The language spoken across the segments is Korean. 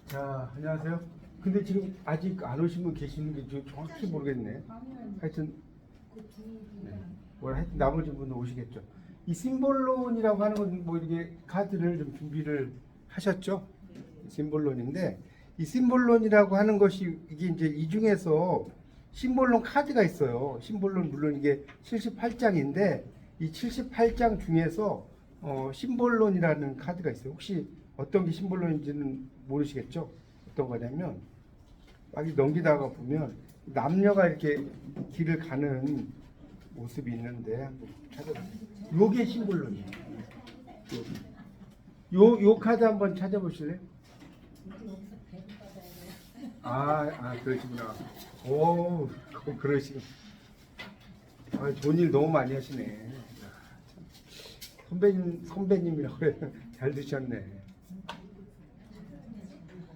자, 안녕하세요. 근데 지금 아직 안 오신 분 계시는 게 저 정확히 모르겠네. 하여튼, 네. 뭐 하여튼 나머지 분도 오시겠죠. 이 심볼론이라고 하는 건 뭐 이렇게 카드를 좀 준비를 하셨죠? 심볼론인데 이 심볼론이라고 하는 것이 이게 이제 이 중에서 심볼론 카드가 있어요. 심볼론 물론 이게 78장인데 이 78장 중에서 심볼론이라는 카드가 있어요. 혹시 어떤 게 심볼론인지는 모르시겠죠? 어떤 거냐면 막 넘기다가 보면 남녀가 이렇게 길을 가는 모습이 있는데 한번 찾아보세요. 요게 심볼론이에요. 요 카드 한번 찾아보실래요? 그러시구나. 오, 그러시구. 좋은 일 너무 많이 하시네. 선배님이라고 그래. 잘 드셨네.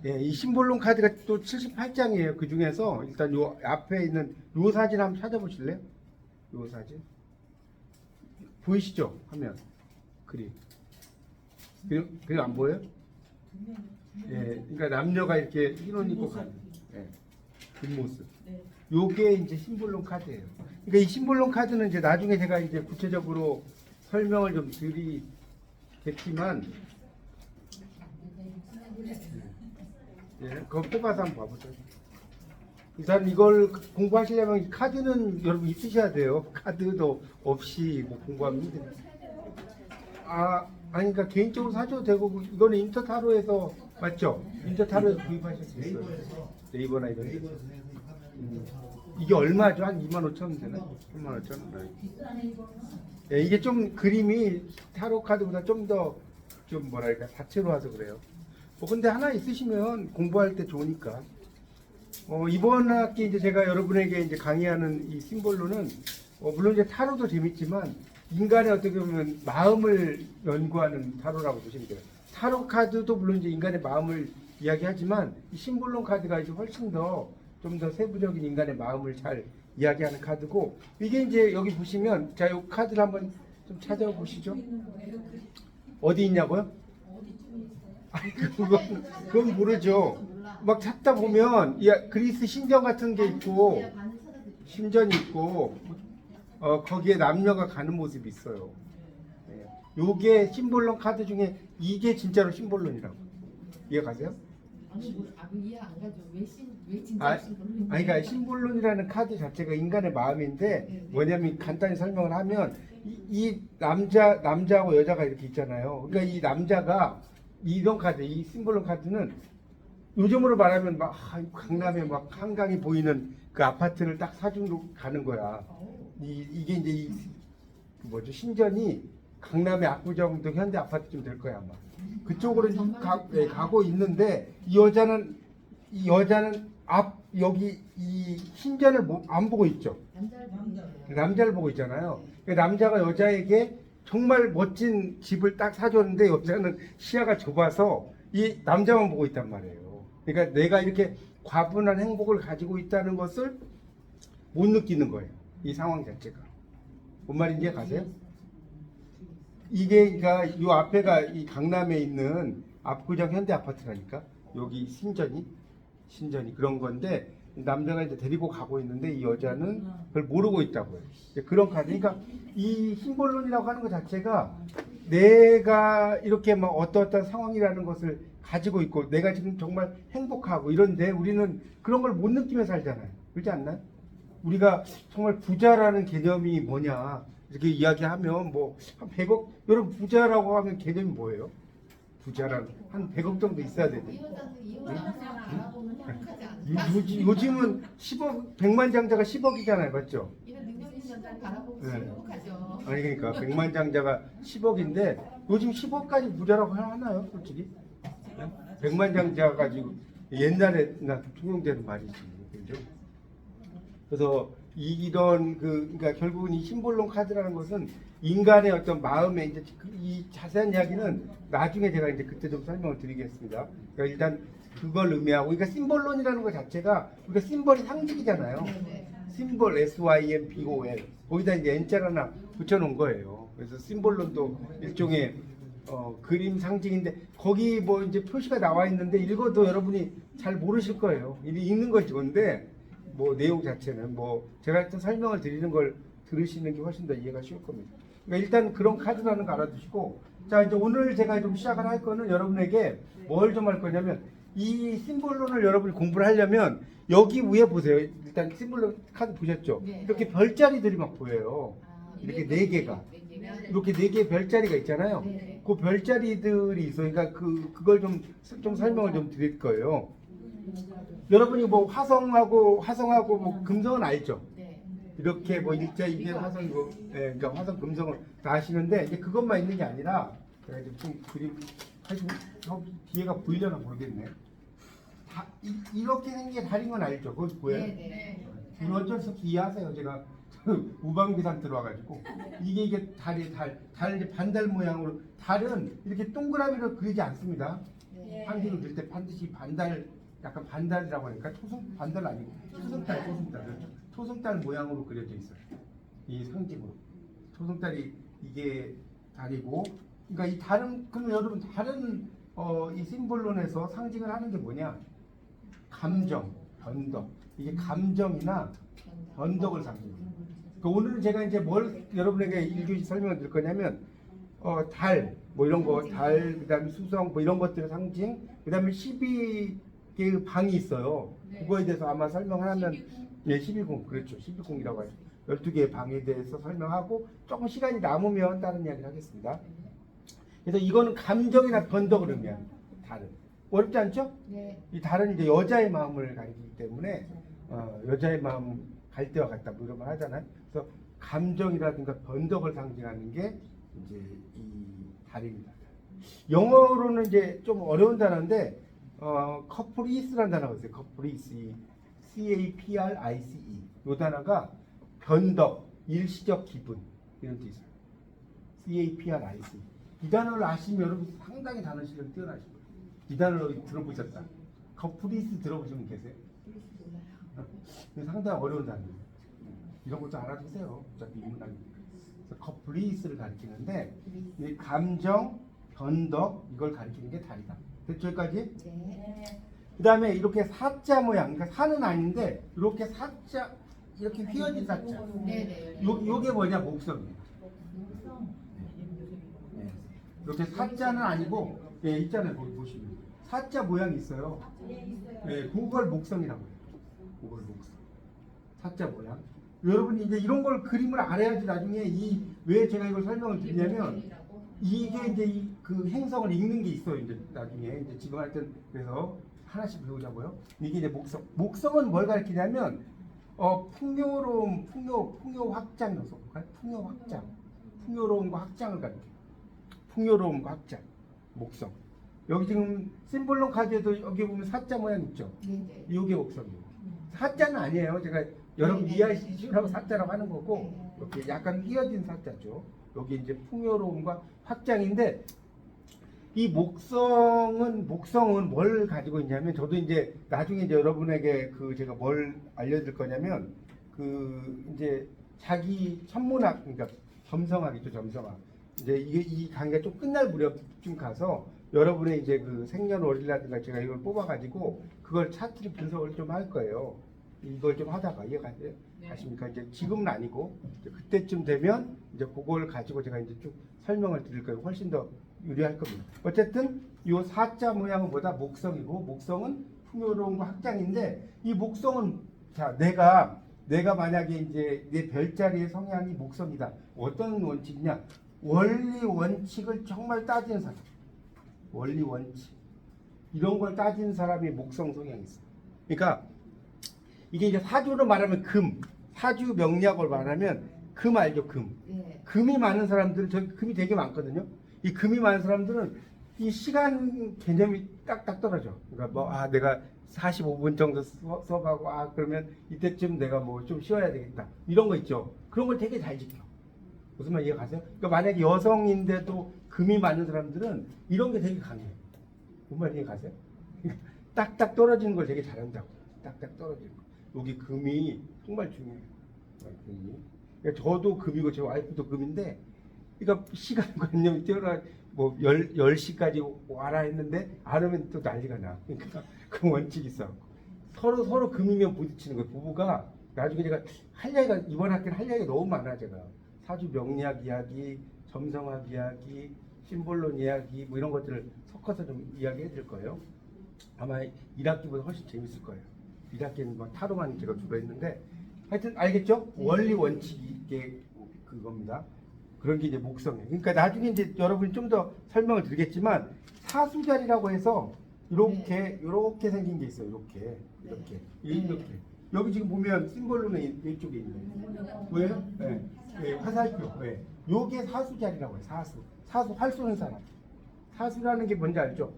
예, 이 심볼론 카드가 또 78장이에요. 그 중에서 일단 요 앞에 있는 요 사진 한번 찾아보실래요? 요 사진. 보이시죠? 화면. 그림. 그림 안 보여요? 예, 그러니까 남녀가 이렇게 흰옷 입고 가는 뒷모습. 요게 이제 심볼론 카드예요. 그러니까 이 심볼론 카드는 이제 나중에 제가 이제 구체적으로 설명을 좀 드리겠지만, 그거 뽑아서 한번 봐보세요. 일단 이걸 공부하시려면 이 카드는 여러분 있으셔야 돼요. 카드도 없이 뭐 공부하면 힘들어요. 아니, 그러니까 개인적으로 사셔도 되고, 이거는 인터타로에서 맞죠? 인터타로에서 구입하실 수 있어요. 네이버나 이런 데. 이게 얼마죠? 한 25,000원 되나? 35,000원. 예, 이게 좀 그림이 타로 카드보다 좀 뭐랄까 다채로 와서 그래요. 뭐 근데 하나 있으시면 공부할 때 좋으니까. 이번 학기 이제 제가 여러분에게 이제 강의하는 이 심볼로는 물론 이제 타로도 재밌지만 인간의 어떻게 보면 마음을 연구하는 타로라고 보시면 돼요. 타로 카드도 물론 이제 인간의 마음을 이야기하지만 이 심볼론 카드가 이제 훨씬 좀 더 세부적인 인간의 마음을 잘 이야기하는 카드고, 이게 이제 여기 보시면 자, 이 카드를 한번 좀 찾아보시죠. 어디 있냐고요? 그건 모르죠. 막 찾다 보면 그리스 신전 같은 게 있고 신전이 있고 거기에 남녀가 가는 모습이 있어요. 요게 심볼론 카드 중에 이게 진짜로 심볼론이라고. 이해 가세요? 이해 안 가죠. 왜 진짜 심볼론인지. 그러니까 심볼론이라는 카드 자체가 인간의 마음인데 뭐냐면 간단히 설명을 하면 이 남자하고 여자가 이렇게 있잖아요. 그러니까 이 남자가 이런 카드, 이 심볼론 카드는 요즘으로 말하면 막 강남에 막 한강이 보이는 그 아파트를 딱 사주로 가는 거야. 이게 이제 뭐죠? 신전이 강남의 압구정도 현대 아파트쯤 될 거야 아마. 그쪽으로 가고 있는데 이 여자는 여기 이 신전을 안 보고 있죠. 남자를 보고 있잖아요. 남자가 여자에게 정말 멋진 집을 딱 사줬는데 여자는 시야가 좁아서 이 남자만 보고 있단 말이에요. 그러니까 내가 이렇게 과분한 행복을 가지고 있다는 것을 못 느끼는 거예요. 이 상황 자체가. 뭔 말인지 가세요? 이게 그러니까 요 앞에가 이 강남에 있는 압구정 현대 아파트라니까. 여기 신전이 그런 건데 남자가 이제 데리고 가고 있는데 이 여자는 그걸 모르고 있다고요. 그런 카드. 그러니까 이 심볼론이라고 하는 것 자체가 내가 이렇게 막 어떠한 상황이라는 것을 가지고 있고 내가 지금 정말 행복하고 이런데 우리는 그런 걸 못 느끼며 살잖아요. 그렇지 않나요? 우리가 정말 부자라는 개념이 뭐냐 이렇게 이야기하면 뭐 한 100억, 여러분 부자라고 하면 개념이 뭐예요? 부자란 한 100억 정도 있어야 되는데. 요즘은 10억, 100만 장자가 10억이잖아요, 맞죠? 아니 그러니까 100만 장자가 10억인데 요즘 10억까지 부자라고 하나요, 솔직히? 100만 장자 가지고 옛날에 나 통용되는 말이지, 그죠? 그래서 그러니까 결국은 이 심볼론 카드라는 것은 인간의 어떤 마음에 이제 이 자세한 이야기는 나중에 제가 이제 그때 좀 설명을 드리겠습니다. 그러니까 일단 그걸 의미하고, 그러니까 심볼론이라는 것 자체가 우리가 심볼이 상징이잖아요. 심볼 SYMBOL 거기다 이제 N자를 하나 붙여놓은 거예요. 그래서 심볼론도 일종의 그림 상징인데 거기 뭐 이제 표시가 나와 있는데 읽어도 여러분이 잘 모르실 거예요. 읽는 건 좋은데 뭐 내용 자체는 뭐 제가 일단 설명을 드리는 걸 들으시는 게 훨씬 더 이해가 쉬울 겁니다. 그러니까 일단 그런 카드라는 거 알아두시고, 자 이제 오늘 제가 좀 시작을 할 거는 여러분에게 뭘 좀 할 거냐면 이 심볼론을 여러분이 공부를 하려면 여기 위에 보세요. 일단 심볼론 카드 보셨죠? 네. 이렇게 별자리들이 막 보여요. 이렇게 네 개가. 네 개가. 이렇게 네 개의 별자리가 있잖아요. 네. 그 별자리들이 있어요. 그러니까 그걸 좀 설명을 좀 드릴 거예요. 여러분이 뭐 화성하고 뭐 금성은 알죠? 네. 이렇게 뭐 일자 이게 화성이고, 예, 그러니까 화성 금성을 다 아시는데 이제 그것만 있는 게 아니라 제가 이제 좀 그림 사실 뒤에가 보이려나 모르겠네. 이렇게 생긴 게 달인 건 알죠? 그거 보여요? 네. 이건 어쩔 수 없이 이해하세요. 제가 우방비상 들어와가지고 이게 달 이제 반달 모양으로, 달은 이렇게 동그라미로 그리지 않습니다. 네. 상징을 그릴 때 반드시 반달, 약간 반달이라고 하니까 반달 아니고 토승달 그렇죠. 토승달 모양으로 그려져 있어요. 이 상징으로 토승달이 이게 달이고, 그러니까 이 달은, 그럼 여러분 달은 이 심볼론에서 상징을 하는 게 뭐냐? 감정, 변덕. 이게 감정이나 변덕을 상징해요. 그러니까 오늘은 제가 이제 뭘 여러분에게 1교시 설명을 드릴 거냐면 달, 뭐 이런 거, 달, 그다음에 수성, 뭐 이런 것들의 상징, 그다음에 12개의 방이 있어요. 네. 그거에 대해서 아마 설명을 하면, 예, 12궁, 그렇죠. 12궁이라고 하죠. 12개의 방에 대해서 설명하고 조금 시간이 남으면 다른 이야기를 하겠습니다. 그래서 이거는 감정이나 변덕을 의미합니다. 달은. 어렵지 않죠? 네. 이 달은 이제 여자의 마음을 가리키기 때문에 여자의 마음 갈 때와 같다 뭐 이런 말 하잖아요. 그래서 감정이라든가 변덕을 상징하는 게 이제 이 달입니다. 영어로는 이제 좀 어려운 단어인데 커프리스라는 단어가 있어요. 커프리스, CAPRICE. 이 단어가 변덕, 일시적 기분 이런 뜻이 있어요. CAPRICE. 이 단어를 아시면 여러분 상당히 단어 실력이 뛰어나실 거예요. 이 단어를 들어보셨다. 커프리스 들어보시면 계세요? 상당히 어려운 단어예요. 이런 것도 알아두세요. 어차피 인문학이니까. 그래서 커플리스를 가리키는데 이 감정, 변덕 이걸 가리키는 게 달이다. 됐죠? 여기까지? 네. 그 다음에 이렇게 사자 모양, 그러니까 산은 아닌데 이렇게 사자, 이렇게 휘어진 사자. 네. 요게 뭐냐? 목성이에요. 네. 이렇게 사자는 아니고, 예, 있잖아요. 거기 보시면 사자 모양이 있어요. 예, 그걸 목성이라고 해요. 그걸 목성. 사자 모양. 여러분이 이제 이런 걸 그림을 알아야지 나중에 왜 제가 이걸 설명을 드리냐면 이게 이제 그 행성을 읽는 게 있어요. 이제 나중에 이제 지금 하여튼 그래서 하나씩 배우자고요. 이게 이제 목성. 목성은 뭘 가리키냐면 풍요로움, 풍요 확장이라고 볼까요? 풍요 확장. 풍요로움과 확장을 가리켜요. 풍요로움과 확장. 목성. 여기 지금 심볼론 카드에도 여기 보면 사자 모양 있죠? 네. 이게 목성이에요. 사자는 아니에요. 제가 여러분 이해하시라고 사자라고 하는 거고, 이렇게 약간 휘어진 사자죠. 여기 이제 풍요로움과 확장인데, 이 목성은 뭘 가지고 있냐면, 저도 이제 나중에 이제 여러분에게 제가 뭘 알려드릴 거냐면, 이제 자기 천문학, 그러니까 점성학이죠, 점성학. 이제 이 강의가 좀 끝날 무렵쯤 가서 여러분의 이제 그 생년월일이라든가 제가 이걸 뽑아가지고 그걸 차트를 분석을 좀 할 거예요. 이걸 좀 하다가 이해가세요? 아십니까? 이제 지금은 아니고 이제 그때쯤 되면 이제 그걸 가지고 제가 이제 쭉 설명을 드릴 거예요. 훨씬 더 유리할 겁니다. 어쨌든 이 사자 모양은 뭐다? 목성이고, 목성은 풍요로움과 확장인데, 이 목성은 자 내가 만약에 이제 내 별자리의 성향이 목성이다. 어떤 원칙이냐? 원리 원칙을 정말 따지는 사람. 원리 원칙 이런 걸 따지는 사람이 목성 성향이 있어요. 그러니까 이게 이제 사주로 말하면 사주 명리학을 말하면 금 알죠? 네. 금이 많은 사람들은, 저기 금이 되게 많거든요. 이 금이 많은 사람들은 이 시간 개념이 딱딱 떨어져. 그러니까 내가 45분 정도 수업하고 그러면 이때쯤 내가 뭐 좀 쉬어야 되겠다. 이런 거 있죠. 그런 걸 되게 잘 지켜. 무슨 말 이해가세요? 그러니까 만약에 여성인데도 금이 많은 사람들은 이런 게 되게 강해요. 무슨 말 이해가세요? 딱딱 떨어지는 걸 되게 잘한다고. 딱딱 떨어지는 거. 여기 금이 정말 중요해요. 금이. 그러니까 저도 금이고 제 와이프도 금인데, 그러니까 시간관념이 뛰어나 뭐 10시까지 와라 했는데 안 오면 또 난리가 나. 그러니까 그 원칙이 있어. 서로 금이면 부딪히는 거예요. 부부가 나중에 제가 할 얘기가 이번 학기는 할 얘기가 너무 많아 제가. 사주 명리학 이야기, 점성학 이야기, 심볼론 이야기 뭐 이런 것들을 섞어서 좀 이야기해 드릴 거예요. 아마 1학기보다 훨씬 재밌을 거예요. 1학기는 뭐 타로만 제가 주로 했는데 하여튼 알겠죠? 원리 원칙이 이게 그겁니다. 그런 게 이제 목성이에요. 그러니까 나중에 이제 여러분이 좀 더 설명을 드리겠지만 사수자리라고 해서 이렇게 생긴 게 있어요. 이렇게 여기 지금 보면 심볼로는 이쪽에 있네요. 왜요? 네. 네, 화살표. 네. 요게 사수자리라고 해요. 사수 활 쏘는 사람. 사수라는 게 뭔지 알죠?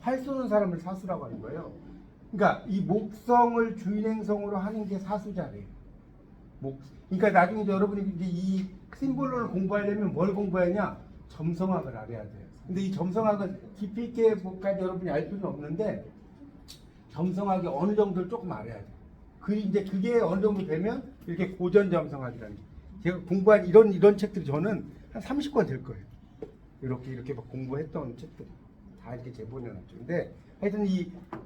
활 쏘는 사람을 사수라고 하는 거예요. 그러니까 이 목성을 주인행성으로 하는 게 사수자리예요. 그러니까 나중에 이제 여러분이 이제 이 심볼론을 공부하려면 뭘 공부하냐? 점성학을 알아야 돼요. 근데 이 점성학은 깊이 있게 뭐까지 여러분이 알 필요는 없는데 점성학이 어느 정도를 조금 알아야 돼요. 이제 그게 어느 정도 되면 이렇게 고전 점성학이라는 게 제가 공부한 이런 책들이 저는 한 30권 될 거예요. 이렇게 막 공부했던 책들 다 이렇게 제본해놨죠. 근데 하여튼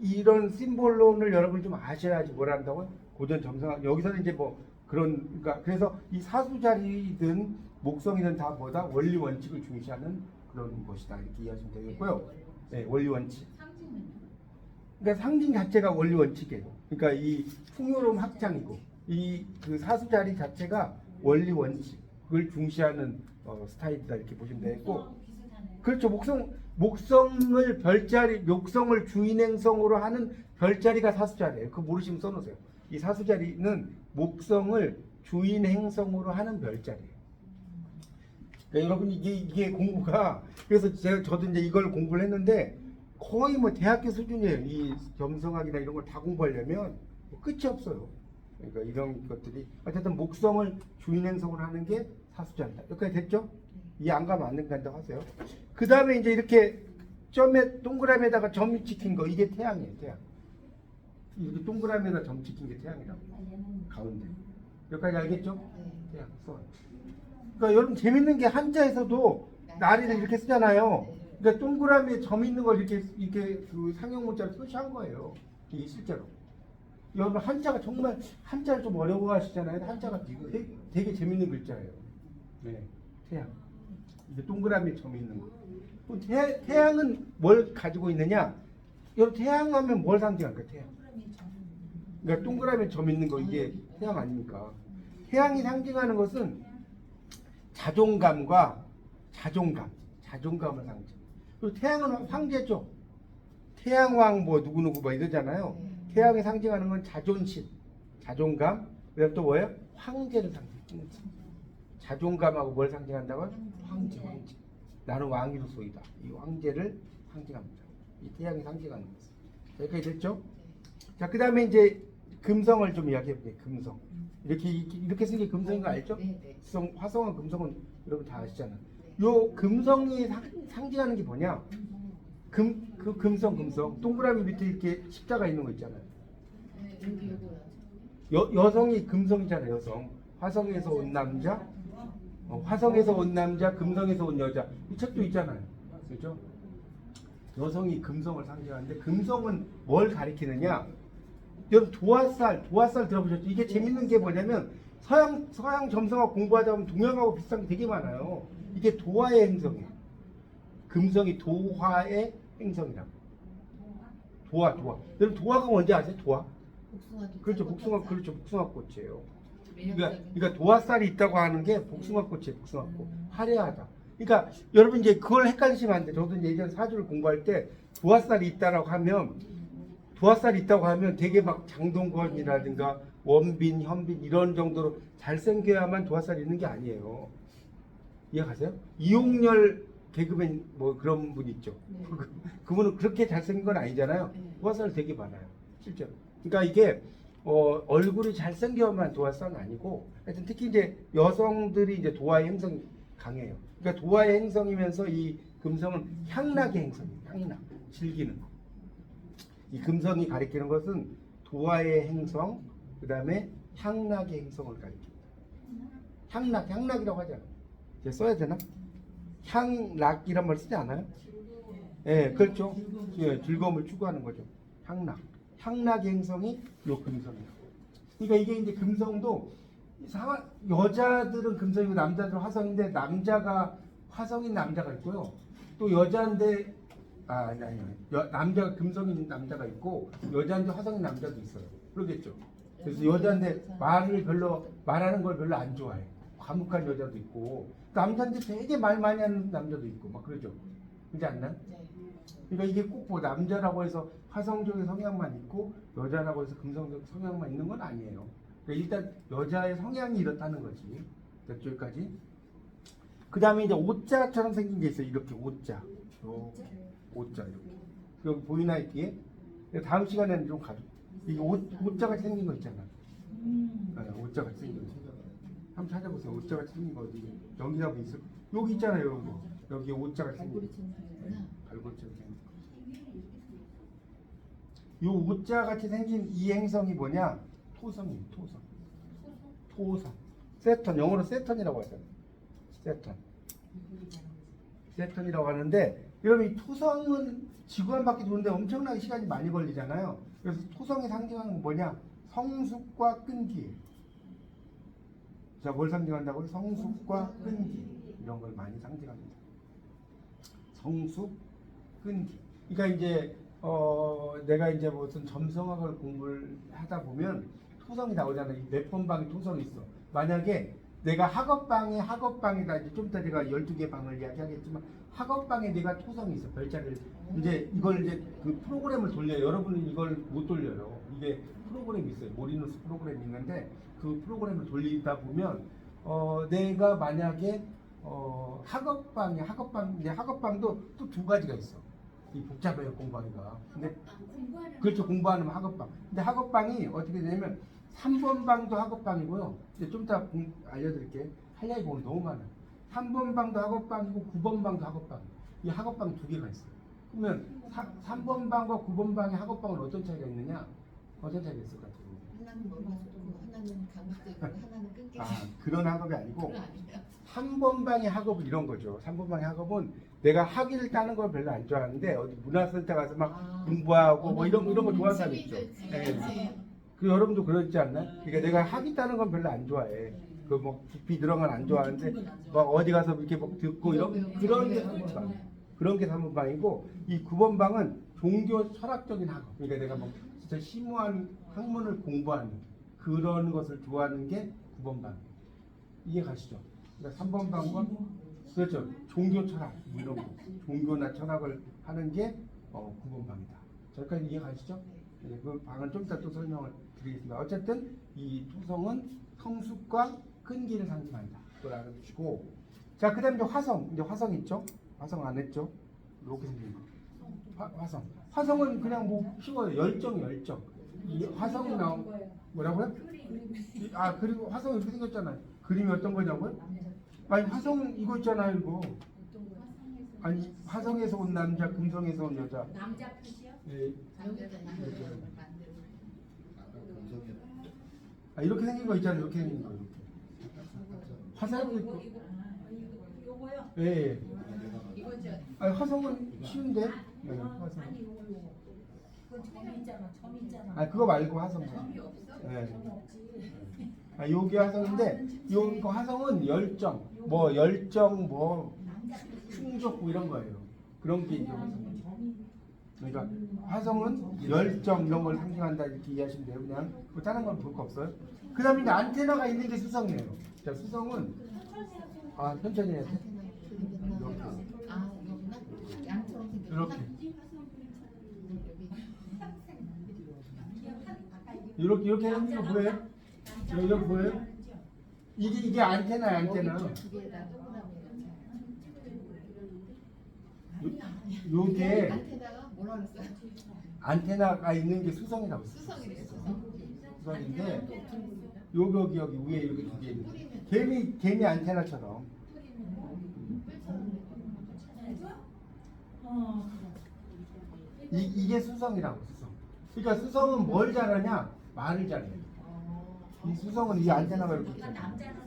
이런 심볼론을 여러분이 좀 아셔야지 뭘 한다고 고전 점성학 여기서는 이제 뭐 그러니까 그래서 이 사수자리든 목성이든 다 뭐다 원리 원칙을 중시하는 그런 것이다 이렇게 이해하시면 되겠고요. 네, 원리 원칙. 그러니까 상징 자체가 원리 원칙이에요. 그러니까 이 풍요로움 확장이고 이 그 사수자리 자체가 원리 원칙을 중시하는 스타일이다 이렇게 보시면 되겠고. 그렇죠. 목성을 주인행성으로 하는 별자리가 사수자리예요. 그거 모르시면 써놓으세요. 이 사수자리는 목성을 주인행성으로 하는 별자리예요. 그러니까 여러분 이게 공부가 그래서 저도 이제 이걸 공부를 했는데 거의 뭐 대학교 수준이에요. 이 점성학이나 이런 걸 다 공부하려면 끝이 없어요. 그러니까 이런 것들이 어쨌든 목성을 주인행성으로 하는 게 사수자리다. 여기까지 됐죠? 이 안 가면 안 된다고 하세요. 그 다음에 이제 이렇게 동그라미에다가 점이 찍힌 거 이게 태양이에요. 태양. 이렇게 동그라미에다 점 찍힌 게 태양이라고. 가운데. 여기까지 알겠죠? 태양. 그러니까 여러분 재밌는 게 한자에서도 나리를 이렇게 쓰잖아요. 그러니까 동그라미에 점 있는 걸 이렇게 그 상형 문자로 표시한 거예요. 이게 실제로. 여러분 한자가 정말 한자를 좀 어려워하시잖아요. 한자가 되게 재밌는 글자예요. 네, 태양. 이게 동그라미에 점이 있는 거. 태양은 뭘 가지고 있느냐? 여러분 태양하면 뭘 상징할까요? 태양. 그러니까 동그라미에 점 있는 거 이게 태양 아닙니까? 태양이 상징하는 것은 자존감과 자존감을 상징. 그리고 태양은 황제죠. 태양왕 뭐 누구누구 뭐 이러잖아요. 태양이 상징하는 건 자존심, 자존감. 그다음 또 뭐예요? 황제를 상징하는 거죠. 자존감하고 뭘 상징한다고요? 황제. 나는 왕이로소이다. 이 황제를 상징합니다. 이 태양이 상징하는 거죠. 여기까지 됐죠? 자, 그 다음에 이제 금성을 좀 이야기해 볼게요. 금성. 이렇게 쓴 게 금성인 거 알죠? 화성은 금성은 여러분 다 아시잖아요. 요 금성이 상징하는 게 뭐냐? 금성. 동그라미 밑에 이렇게 십자가 있는 거 있잖아요. 여성이 금성이잖아요. 여성. 화성에서 온 남자, 화성에서 온 남자, 금성에서 온 여자. 이 책도 있잖아요. 그렇죠? 여성이 금성을 상징하는데 금성은 뭘 가리키느냐? 여러분 도화살 들어보셨죠? 이게 재밌는 게 뭐냐면 서양 점성학 공부하다 보면 동양하고 비슷한 게 되게 많아요. 이게 도화의 행성이에요. 금성이 도화의 행성이라고. 도화. 여러분 도화가 뭔지 아세요? 도화? 그렇죠. 복숭아꽃이에요. 그러니까 도화살이 있다고 하는 게 복숭아꽃이에요. 복숭아꽃. 화려하다. 그러니까 여러분 이제 그걸 헷갈리시면 안 돼. 저도 이제 예전 사주를 공부할 때 도화살이 있다고 하면 되게 막 장동건이라든가 원빈, 현빈 이런 정도로 잘생겨야만 도화살이 있는 게 아니에요. 이해가세요? 이용렬 개그맨 뭐 그런 분 있죠. 그분은 그렇게 잘생긴 건 아니잖아요. 도화살 되게 많아요. 실제로. 그러니까 이게 얼굴이 잘생겨야만 도화살은 아니고 하여튼 특히 이제 여성들이 이제 도화의 행성이 강해요. 그러니까 도화의 행성이면서 이 금성은 향락의 행성이에요. 향락, 즐기는 거. 이 금성이 가리키는 것은 도화의 행성, 그 다음에 향락의 행성을 가리킵니다. 향락이라고 하잖아요. 이제 써야 되나? 향락이란 말 쓰지 않아요? 예, 그렇죠. 예, 즐거움을 추구하는 거죠. 향락. 향락의 행성이 요 금성이에요. 그러니까 이게 이제 금성도 여자들은 금성이고 남자들은 화성인데 남자가 화성인 남자가 있고요. 또 여자인데 아니. 남자가 금성인 남자가 있고 여자인데 화성인 남자도 있어요. 그러겠죠. 그래서 여자인데 말하는 걸 별로 안 좋아해. 과묵한 여자도 있고 남자인데 되게 말 많이 하는 남자도 있고 막 그러죠. 그렇지 않나요? 네. 그러니까 이게 꼭 뭐 남자라고 해서 화성적인 성향만 있고 여자라고 해서 금성적 성향만 있는 건 아니에요. 그러니까 일단 여자의 성향이 이렇다는 거지. 됐죠, 여기까지? 그 다음에 이제 오자처럼 생긴 게 있어요. 이렇게 오자. 오자 이렇게. 여기 보이나 있기에? 다음 시간에는 좀 가져. 이게 오자가 생긴 거 있잖아. 네, 오자가 생긴 거. 한번 찾아보세요. 오자가 생긴 거 어디? 여기가 있을. 여기 있잖아요, 이런 거. 여기 오자가 생긴 거. 갈고리처럼 생겼구나. 갈고리처럼 생긴 거. 요 오자 같이 생긴 이 행성이 뭐냐? 토성이에요. 토성. 세턴. 영어로 세턴이라고 하잖아요. 세턴이라고 하는데 여러분 이 토성은 지구 한 바퀴 도는데 엄청나게 시간이 많이 걸리잖아요. 그래서 토성이 상징하는 건 뭐냐? 성숙과 끈기. 자, 뭘 상징한다고요? 성숙과 끈기. 이런 걸 많이 상징합니다. 성숙, 끈기. 그러니까 이제 내가 이제 무슨 점성학을 공부를 하다 보면 토성이 나오잖아요. 몇 번 방에 토성이 있어. 만약에 내가 학업방에다 이제 좀 이따 제가 12개 방을 이야기하겠지만 학업방에 내가 토성이 있어. 별자리를 이제 이걸 이제 그 프로그램을 돌려요. 여러분은 이걸 못 돌려요. 이게 프로그램이 있어요. 모리누스 프로그램이 있는데 그 프로그램을 돌리다 보면 내가 만약에 학업방도 또 두 가지가 있어. 이 복잡해요, 공부하기가. 근데 그렇죠, 공부하는 학업방. 근데 학업방이 어떻게 되냐면 3번 방도 학업방이고요. 이제 좀 이따 알려드릴게. 할 이야기 보면 너무 많아요. 3번 방도 학업방이고 9번 방도 학업방. 이 학업방 두 개가 있어요. 그러면 3번 방과 9번 방의 학업방은 어떤 차이가 있느냐? 어떤 차이가 있을 것 같아요? 하나는 머리가 좋고 하나는 감각적이고 하나는 끈기. 그런 학업이 아니고 그건 아니에요. 3번 방의 학업은 이런 거죠. 3번 방의 학업은 내가 학위를 따는 걸 별로 안 좋아하는데 어디 문화센터 가서 막 공부하고 뭐 이런 거 좋아하는 사람 있죠. 네. 그 여러분도 그렇지 않나요? 그러니까 내가 학위 따는 건 별로 안 좋아해. 그 뭐 깊이 들어간 건 안 좋아하는데 막 어디 가서 이렇게 막 듣고 이런 그런 게 3번 방. 그런 게 3번 방이고 이 9번 방은 종교 철학적인 학업. 그러니까 내가 뭐 진짜 심오한 학문을 공부하는 그런 것을 좋아하는 게 9번 방. 이해 가시죠? 그러니까 3번 방과 그렇죠. 종교 철학 뭐 이런 거. 종교나 철학을 하는 게 9번 방이다. 저기까지 이해 가시죠? 네, 그 방은 좀 이따 또 설명을 드리겠습니다. 어쨌든 이 토성은 성숙과 끈기를 상징한다. 그걸 알아두시고 자, 그다음 이제 화성. 이제 화성 있죠? 화성 안 했죠? 이렇게 생긴 거. 화성. 화성은 그냥 뭐 쉬워요. 열정. 이 화성이 나온 뭐라고요? 그리고 화성이 이렇게 생겼잖아요. 그림이 어떤 거냐고요? 아니 화성 이거 있잖아요, 이거. 아니 화성에서 온 남자, 금성에서 온 여자. 남자 뜻이요? 네. 만들고 이렇게 생긴 거 있잖아요. 이렇게 생긴 거 이렇게. 화살도 있고. 요거요? 예. 이거죠. 아니 화성은 쉬운데. 네, 화성. 아니 요거. 그건 점 있잖아. 점 있잖아. 아 그거 말고 화성. 점이 없어? 네. 점 없지. 요게 화성인데 요 화성은 열정, 뭐 남자 뜻이. 충족 뭐 이런 거예요. 그런 게 이제 화성. 점이. 그러니까 화성은 열정 이런 걸 상징한다 이렇게 이해하시면 돼요. 그냥 뭐 다른 건 볼 거 없어요. 그다음에 이제 안테나가 있는 게 수성이에요. 자, 수성은 천천히 해야 돼. 이거구나. 양처럼 생겼구나. 이렇게 하는 거 보여요? 여기 보여요? 이게 안테나야, 안테나. 두 개에다 동그라미. 요게 안테나가 뭐라 그랬어요? 안테나가 있는 게 수성이라고 했어요. 수성이래요. 수성. 수성인데 여기 위에 이렇게 두 개 있는 개미 안테나처럼. 이게 수성이라고 수성. 그러니까 수성은 뭘 잘하냐? 말을 잘해요. 이 수성은 이 안테나가 이렇게 있잖아요. 남자는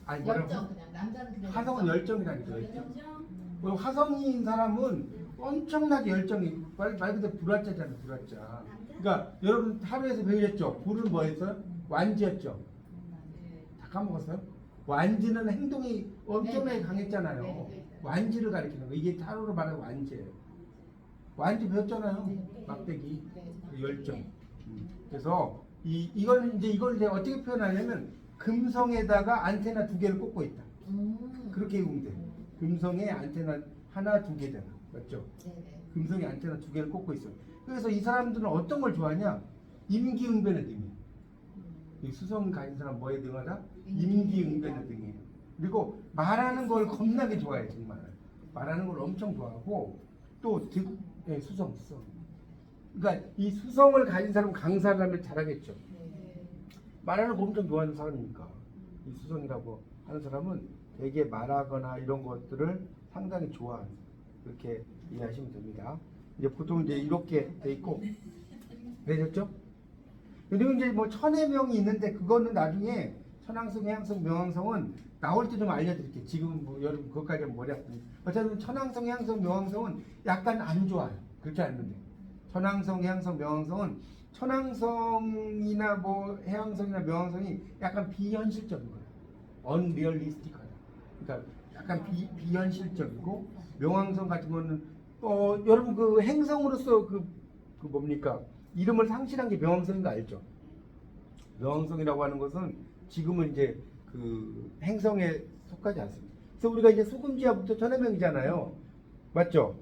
아니 뭐라고? 열정 그냥 남자는 그냥 화성은 열정이라니까. 열정. 영정. 뭐 화성인 사람은 엄청나게 열정이 말 그대로 불화자잖아, 불화자. 그러니까 여러분 하루에서 배우셨죠? 불은 뭐였어요? 완지였죠. 다 까먹었어요? 완지는 행동이 엄청나게 네. 강했잖아요. 네. 완지를 가리키는 거. 이게 타로로 말하는 완지예요. 완지 배웠잖아요. 네. 막대기. 네. 그 열정. 그래서 이걸 이제 어떻게 표현하냐면 금성에다가 안테나 2개를 꽂고 있다. 그렇게 보면 돼. 금성에 안테나 하나 2개잖아. 맞죠? 네네. 금성에 안테나 2개를 꽂고 있어. 그래서 이 사람들은 어떤 걸 좋아하냐? 임기응변을 등해. 이 수성 가진 사람 뭐에 등하다? 임기응변을 등해요. 그리고 말하는 걸 겁나게 좋아해 정말. 말하는 걸 엄청 좋아하고 또 수성. 그러니까 이 수성을 가진 사람은 강사를 하면 잘하겠죠. 네. 말하는 거 엄청 좋아하는 사람이니까 이 수성이라고 하는 사람은 되게 말하거나 이런 것들을 상당히 좋아하는 그렇게 이해하시면 됩니다. 이제 보통 이제 이렇게 돼 있고 되셨죠? 그리고 이제 뭐 천의 명이 있는데 그거는 나중에 천왕성, 해왕성, 명왕성은 나올 때 좀 알려드릴게요. 지금 뭐 여러분 그것까지는 머리 아프니 어차피 천왕성, 해왕성, 명왕성은 약간 안 좋아요. 그렇게 알면 돼요. 천왕성, 해왕성, 명왕성은 천왕성이나 뭐 해왕성이나 명왕성이 약간 비현실적인 거예요. unrealistic하다. 그러니까 약간 비현실적이고 명왕성 같은 거는 여러분 그 행성으로서 그 뭡니까 이름을 상실한 게 명왕성인 거 알죠? 명왕성이라고 하는 것은 지금은 이제 그 행성에 속하지 않습니다. 그래서 우리가 이제 수금지하부터 천해명이잖아요. 맞죠?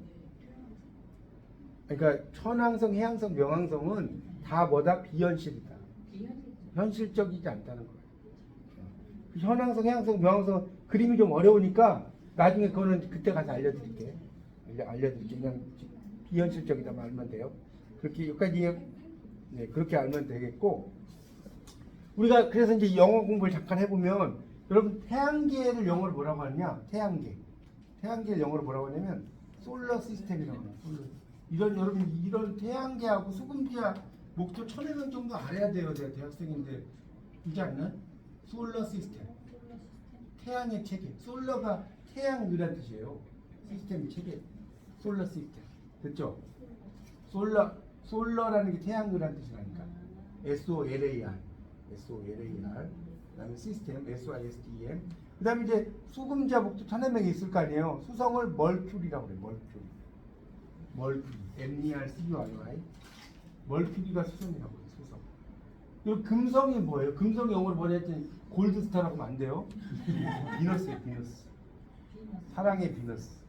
그러니까 천왕성, 해왕성, 명왕성은 다 뭐다? 비현실이다. 현실적이지 않다는 거예요. 현왕성, 해왕성, 명왕성 그림이 좀 어려우니까 나중에 그거는 그때 가서 알려드릴게. 알려드릴게. 그냥 비현실적이다 알면 돼요. 그렇게 여기까지 그렇게 알면 되겠고 우리가 그래서 이제 영어 공부를 잠깐 해보면 여러분 태양계를 영어로 뭐라고 하느냐? 태양계를 영어로 뭐라고 하냐면 솔러 시스템이라고 해요. 여러분 이런 태양계하고 수금지와 목표 1000명 정도 알아야 돼요. 제가 대학생인데 이제 않나? 솔러 시스템. 태양의 체계. 솔러가 태양이란 뜻이에요. 시스템이 체계. 솔러 시스템. 됐죠? 솔러라는 게 태양이란 뜻이라니까. SOLAR. 그다음에 시스템 SYSTEM. 그다음에 이제 수금지와 목표 1000명이 있을 거 아니에요. 수성을 멀큐리라고 그래요. 멀큐리. MERCURY. 멀큐리가 수성이라고 해요. 수성. 그리고 금성이 뭐예요? 금성이 영어로 뭐냐 했더니 골드스타라고 하면 안 돼요. 비너스예요. 비너스. 사랑의 비너스.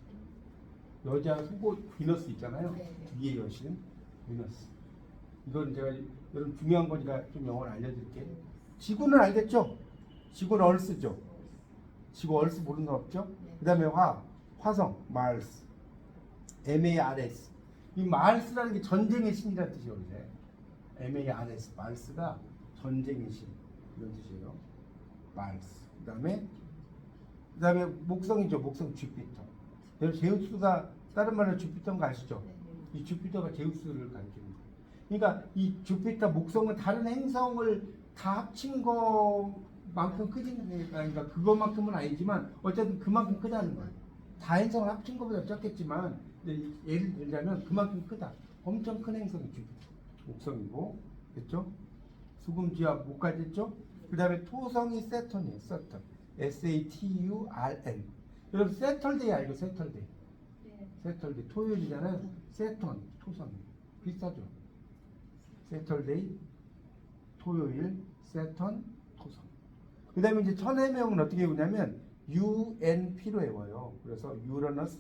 여자 속옷 비너스 있잖아요. 위에 여신 비너스. 이건 제가 여러분 중요한 거니까 좀 영어를 알려드릴게요. 지구는 알겠죠? 지구는 얼스죠. 지구 얼스 모르는 거 없죠? 그 다음에 화성 마르스. MARS. 이 마르스라는 게 전쟁의 신이라는 뜻이에요. MARS. 마르스가 전쟁의 신 이런 뜻이에요. 마르스. 그 다음에 목성이죠. 목성 주피터. 제우스가 다른 말로 주피터인 거 아시죠? 이 주피터가 제우스를 가리키는 거예요. 그러니까 이 주피터 목성은 다른 행성을 다 합친 것만큼 크진 그러니까 그것만큼은 아니지만 어쨌든 그만큼 크다는 거예요. 다 행성을 합친 것보다 작겠지만 예를 들자면 그만큼 크다. 엄청 큰 행성이 주피터. 목성이고 됐죠? 수금지와 목까지 했죠? 그 다음에 토성이 세턴이에요. 세턴. SATURN. 여러분 세털데이 알죠? 세털데이. 세털데이 토요일이잖아요. 세턴 토성 비슷하죠? 세털데이 토요일 세턴 토성. 그 다음에 이제 천해명은 어떻게 외우냐면 UNP로 외워요. 그래서 유라너스,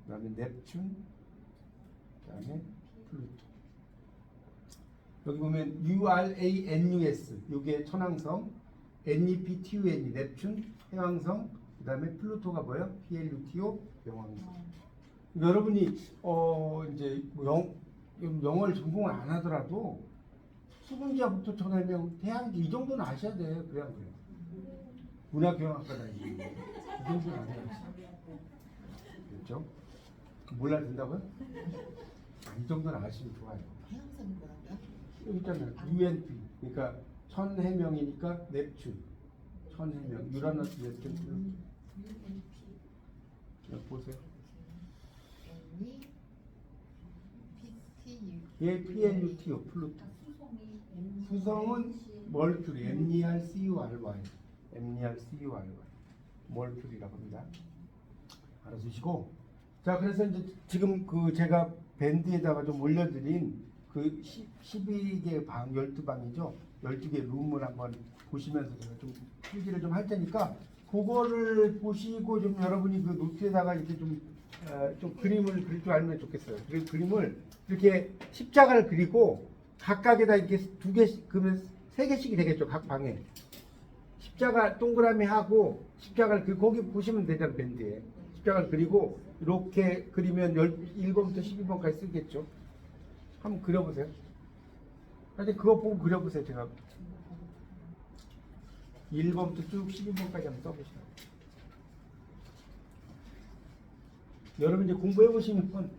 그 다음에 넵튠, 그 다음에 플루토. 여기 보면 URANUS 이게 천왕성, NEPTUN이 넵튠 해왕성, 그 다음에 플루토가 뭐예요? PLUTO 명왕성. 여러분이 이제 영어를 전공을 안 하더라도 수금지와 목토 천해명 태양계 이 정도는 아셔야 돼요. 그래야 그래요. 문화교양학과 다니고 이 정도는 아셔야지. 그렇죠? 몰라도 된다고요? 이 정도는 아시면 좋아요. 해양성이 뭐라고요? 여기 있잖아요. UNP. 그러니까 천해명이니까 넵튠. 천해명 유라너스 예스텐트 보세요. N P T U 얘 PLUT요 플루토. 수성은 멀큐리 MERCURY MERCURY 멀큐리라고 합니다. 알아두시고 자 그래서 이제 지금 그 제가 밴드에다가 좀 올려드린 그 12개 방 12방이죠. 12개 룸을 한번 보시면서 제가 좀 필기를 좀 할 테니까 그거를 보시고 좀 여러분이 그 노트에다가 이렇게 좀 그림을 그릴 줄 알면 좋겠어요. 그 그림을 이렇게 십자가를 그리고 각각에다 이렇게 2개씩 그러면 3개씩이 되겠죠. 각 방에 십자가 동그라미 하고 십자가를 거기 보시면 되잖아요. 밴드에 십자가를 그리고 이렇게 그리면 1번부터 12번까지 쓰겠죠. 한번 그려보세요. 근데 그거 보고 그려보세요. 제가 1번부터 쭉 12번까지 한번 써보시죠. 여러분 이제 공부해보시면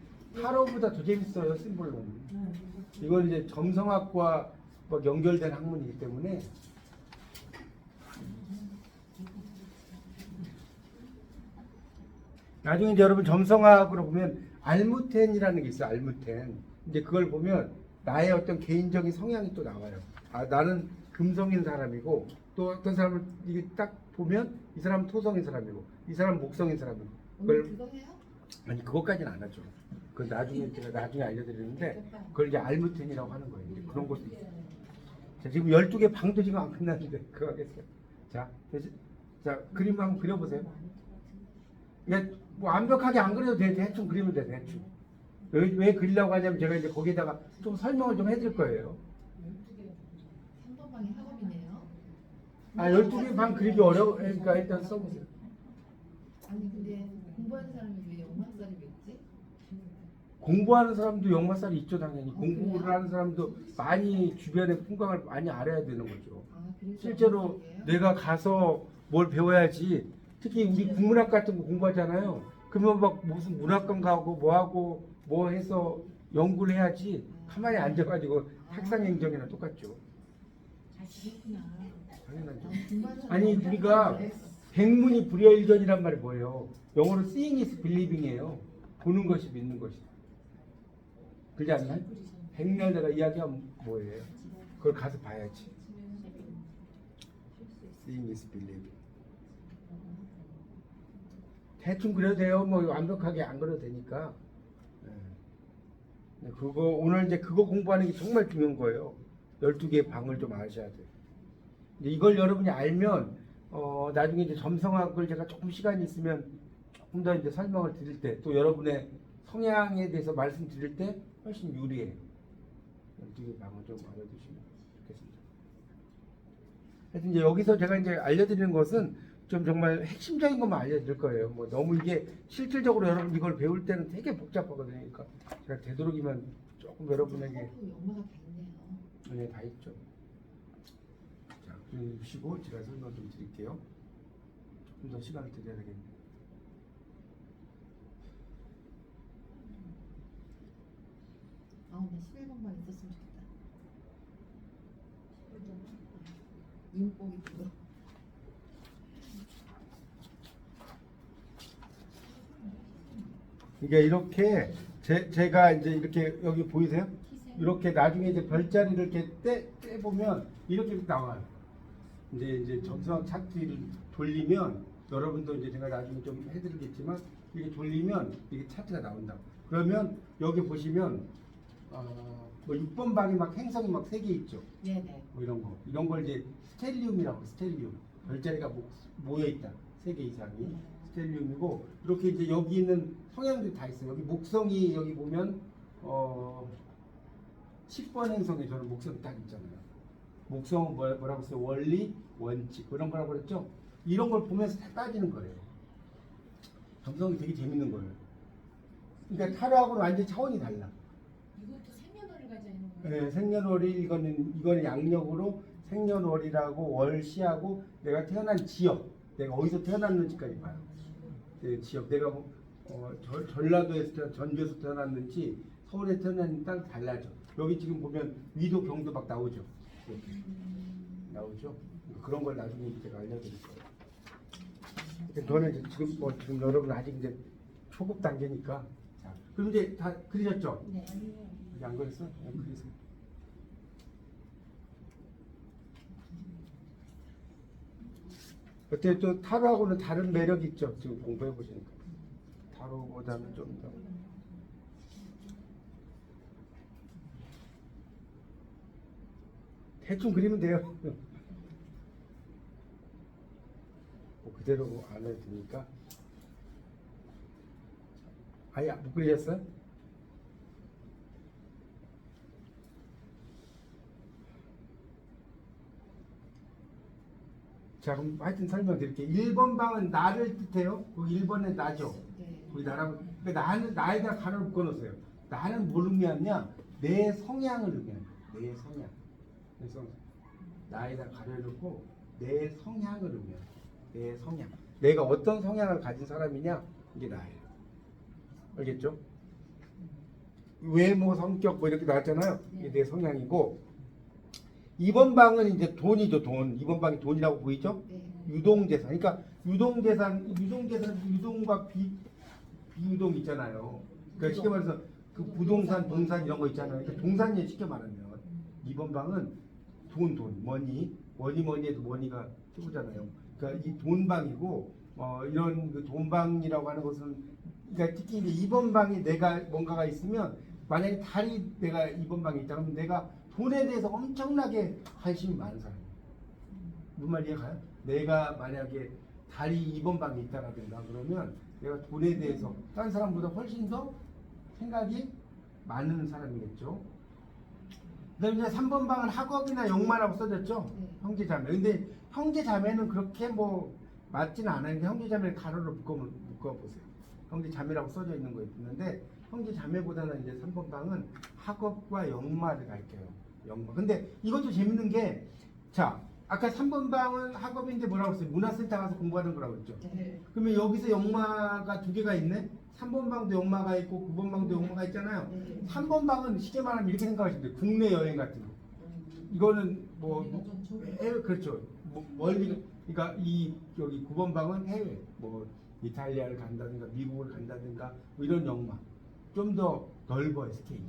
타로보다 더 재밌어요. 심볼로는. 이건 이제 점성학과 막 연결된 학문이기 때문에 나중에 이제 여러분 점성학으로 보면 알무텐이라는 게 있어요. 알무텐. 이제 그걸 보면 나의 어떤 개인적인 성향이 또 나와요. 아 나는 금성인 사람이고 또 어떤 사람을 이게 딱 보면 이 사람은 토성인 사람이고 이 사람은 목성인 사람이고 오늘 그걸 그거 해요? 아니 그것까지는 안 하죠. 그건 나중에 제가 나중에 알려드리는데 그걸 이제 알무텐이라고 하는 거예요. 이제 그런 것도 있어요. 자 지금 12개 방도 지금 안 끝났는데 그거 하겠어요. 자 그림 한번 그려보세요. 예, 뭐 완벽하게 안 그려도 돼. 대충 그리면 돼. 대충. 왜 그리려고 하냐면 제가 이제 거기다가 좀 설명을 좀 해드릴 거예요. 3번방이 학업이네요. 아 12개 방 그리기 어려우니까 일단 써보세요. 아니 근데 공부하는 사람이 왜 영막살이 겠지? 공부하는 사람도 역마살이 있죠 당연히. 공부를 그래요? 하는 사람도 많이 주변의 풍광을 많이 알아야 되는 거죠. 아 그래서 실제로 영막살이에요? 내가 가서 뭘 배워야지. 특히 우리 국문학 같은 거 공부하잖아요. 그러면 막 무슨 문학관 가고 뭐하고 뭐 해서 연구를 해야지. 가만히 앉아가지고 학상행정이랑 똑같죠. 당연하죠. 공부하는 사람이 아니 영막살이 우리가 왜? 백문이 불여일견이란 말이 뭐예요? 영어로 seeing is believing이에요. 보는 것이 믿는 것이다. 그렇지 않나요? 백날 내가 이야기하면 뭐예요? 그걸 가서 봐야지. seeing is believing. 대충 그려도 돼요. 뭐 완벽하게 안 그려도 되니까. 네. 그거 오늘 이제 그거 공부하는 게 정말 중요한 거예요. 12개의 방을 좀 아셔야 돼요. 이제 이걸 여러분이 알면 나중에 이제 점성학을 제가 조금 시간이 있으면 조금 더 이제 설명을 드릴 때 또 여러분의 성향에 대해서 말씀드릴 때 훨씬 유리해요. 12개 방을 좀 알아두시면 좋겠습니다. 하여튼 이제 여기서 제가 이제 알려드리는 것은 좀 정말 핵심적인 것만 알려드릴 거예요. 뭐 너무 이게 실질적으로 여러분 이걸 배울 때는 되게 복잡하거든요. 그러니까 제가 되도록이면 조금 여러분에게 영마가 다 있네요. 네, 다 있죠. 자, 그러시고 제가 설명 좀 드릴게요. 조금 더 시간을 드려야 되겠네요. 아우 나 11번방 있었으면 좋겠다. 인복이 그거. 이게 이렇게 제가 이제 이렇게 여기 보이세요? 이렇게 나중에 이제 별자리를 이렇게 떼 보면 이렇게 나와요. 이제 점성 차트를 돌리면 여러분도 이제 제가 나중에 좀 해드리겠지만 이렇게 돌리면 이게 차트가 나온다. 그러면 여기 보시면 뭐 6번 방에 막 행성이 막 3개 있죠. 네네. 뭐 이런 걸 이제 스텔리움이라고 스텔리움 별자리가 모여 있다. 3개 이상이 스텔리움이고 이렇게 이제 여기 있는 성향들이 다 있어요. 여기 목성이 여기 보면 10번 행성에 저는 목성이 딱 있잖아요. 목성은 뭐라고 써요? 원리, 원칙 그런 거라고 그랬죠. 이런 걸 보면서 다 따지는 거예요. 점성이 되게 재밌는 거예요. 그러니까 타로하고는 완전히 차원이 달라. 이것도 생년월일 가져 있는 거예요. 네, 생년월일 이거는 양력으로 생년월일하고 월시하고 내가 태어난 지역, 내가 어디서 태어났는지까지 봐요. 네, 지역, 내가 전라도에서 전주에서 태어났는지 서울에 태어났는지 딱 달라져. 여기 지금 보면 위도 경도 막 나오죠. 이렇게 나오죠. 그런 걸 나중에 제가 알려드릴 거예요. 저는 이제 지금 여러분 아직 이제 초급 단계니까. 자, 그럼 이제 다 그리셨죠? 네. 안 그렸어? 네, 그리세요. 어때요? 또 타로하고는 다른 매력이 있죠? 지금 공부해 보시니까. 타로보다는 좀 더. 대충 그리면 돼요. 뭐 그대로 안 해도 되니까. 아예 못 그리셨어요? 자, 그럼 하여튼 설명드릴게요. 1번 방은 나를 뜻해요. 그 1번은 나죠. 네. 우리 나라고. 그러니까 나는 나에다 가로를 묶어놓으세요. 나는 뭘 의미하냐? 내 성향을 의미하는 거예요. 내 성향. 그래서 나에다 가로를 놓고 내 성향을 의미하는 거예요. 내 성향. 내가 어떤 성향을 가진 사람이냐? 이게 나예요. 알겠죠? 외모, 성격 뭐 이렇게 나왔잖아요. 이게 내 성향이고 2번 방은 이제 돈이죠, 돈. 2번 방이 돈이라고 보이죠? 네. 유동재산. 그러니까 유동과 비유동 있잖아요. 그러니까 쉽게 말해서 그 부동산, 동산 이런 거 있잖아요. 그러니까 동산이 쉽게 말하면 2번 방은 돈, 머니 해도 머니가 최고잖아요. 그러니까 이 돈방이고 이런 그 돈방이라고 하는 것은 그러니까 특히 이제 2번 방이 내가 뭔가가 있으면 만약에 달이 내가 2번 방에 있다 그러면 내가 돈에 대해서 엄청나게 관심이 많은 사람이에요. 무슨 말 이해가요? 내가 만약에 달이 2번 방에 있다가 된다 그러면 내가 돈에 대해서 다른 사람보다 훨씬 더 생각이 많은 사람이겠죠. 그다음에 이제 3번 방은 학업이나 역마라고 써졌죠. 네. 형제자매. 근데 형제자매는 그렇게 뭐 맞지는 않아요. 형제자매를 가로로 묶어보세요. 형제자매라고 써져 있는 거 있는데 형제자매보다는 이제 3번 방은 학업과 역마를 가르쳐요. 역마. 근데 이것도 재밌는 게 자, 아까 3번 방은 학업인데 뭐라고 했어요? 문화센터 가서 공부하는 거라고 했죠. 네. 그러면 여기서 역마가 두 개가 있네? 3번 방도 역마가 있고 9번 방도 역마가 있잖아요. 네. 3번 방은 쉽게 말하면 이렇게 생각하시면 돼요. 국내 여행 같은 거. 이거는 뭐 해외 그렇죠. 뭐 멀리 그러니까 이 여기 9번 방은 해외 뭐 이탈리아를 간다든가 미국을 간다든가 뭐 이런 역마. 좀 더 넓어요 스케일.